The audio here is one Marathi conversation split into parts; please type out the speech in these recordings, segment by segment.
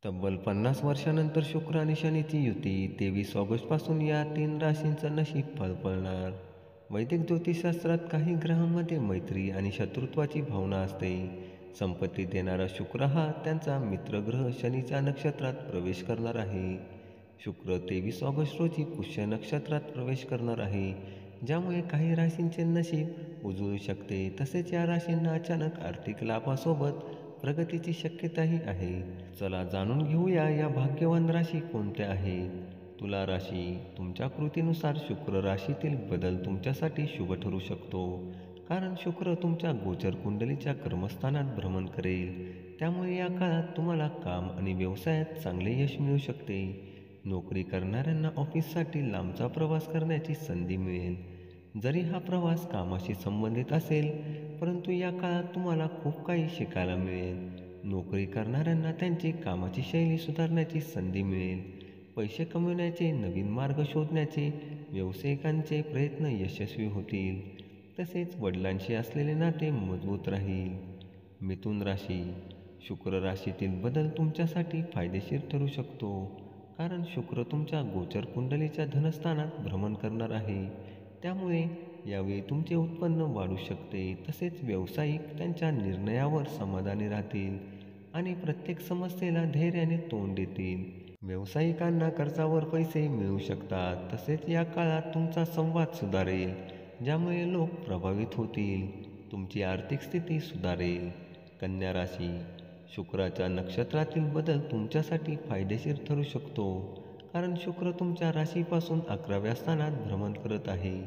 तब्बल 50 वर्षानंतर शुक्र आणि शनीची युती 23 ऑगस्टपासून या 3 राशींचं नशीब फळफळणार. वैदिक ज्योतिषशास्त्रात काही ग्रहांमध्ये मैत्री आणि शत्रुत्वाची भावना असते. संपत्ती देणारा शुक्र हा त्यांचा मित्रग्रह शनीच्या नक्षत्रात प्रवेश करणार आहे. शुक्र 23 ऑगस्ट रोजी पुष्य नक्षत्रात प्रवेश करणार आहे, ज्यामुळे काही राशींचे नशीब उजळू शकते. तसेच या राशींना अचानक आर्थिक लाभासोबत प्रगतीची शक्यताही आहे. चला जाणून घेऊया या भाग्यवान राशी कोणत्या आहेत. तुला राशी. तुमच्या कृतीनुसार शुक्र राशीतील बदल तुमच्यासाठी शुभ ठरू शकतो, कारण शुक्र तुमच्या गोचर कुंडलीच्या कर्मस्थानात भ्रमण करेल. त्यामुळे या काळात तुम्हाला काम आणि व्यवसायात चांगले यश मिळू शकते. नोकरी करणाऱ्यांना ऑफिससाठी लांबचा प्रवास करण्याची संधी मिळेल. जरी हा प्रवास कामाशी संबंधित असेल, परंतु या काळात तुम्हाला खूप काही शिकायला मिळेल. नोकरी करणाऱ्यांना त्यांची कामाची शैली सुधारण्याची संधी मिळेल. पैसे कमविण्याचे नवीन मार्ग शोधण्याचे व्यावसायिकांचे प्रयत्न यशस्वी होतील. तसेच वडिलांशी असलेले नाते मजबूत राहील. मिथुन राशी. शुक्र राशीतील बदल तुमच्यासाठी फायदेशीर ठरू शकतो, कारण शुक्र तुमच्या गोचर कुंडलीच्या धनस्थानात भ्रमण करणार आहे. त्यामुळे यावेळी तुमचे उत्पन्न वाढू शकते. तसेच व्यावसायिक त्यांच्या निर्णयावर समाधानी राहतील आणि प्रत्येक समस्येला धैर्याने तोंड देतील. व्यावसायिकांना कर्जावर पैसे मिळू शकतात. तसेच या काळात तुमचा संवाद सुधारेल, ज्यामुळे लोक प्रभावित होतील. तुमची आर्थिक स्थिती सुधारेल. कन्या राशी. शुक्राच्या नक्षत्रातील बदल तुमच्यासाठी फायदेशीर ठरू शकतो, कारण शुक्र तुमच्या राशीपासून 11व्या स्थानात भ्रमण करत आहे.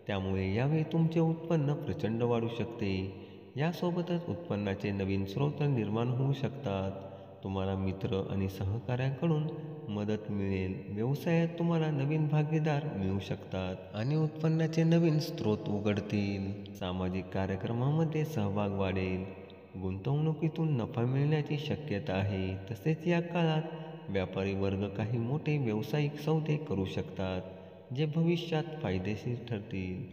त्यामुळे यावेळी तुमचे उत्पन्न प्रचंड वाढू शकते. यासोबतच उत्पन्नाचे नवीन स्रोत निर्माण होऊ शकतात. तुम्हाला मित्र आणि सहकाऱ्यांकडून मदत मिळेल. व्यवसायात तुम्हाला नवीन भागीदार मिळू शकतात आणि उत्पन्नाचे नवीन स्रोत उघडतील. सामाजिक कार्यक्रमामध्ये सहभाग वाढेल. गुंतवणुकीतून नफा मिळण्याची शक्यता आहे. तसेच या काळात व्यापारी वर्ग काही मोठे व्यावसायिक सौदे करू शकतात, जे भविष्यात फायदेशीर ठरतील.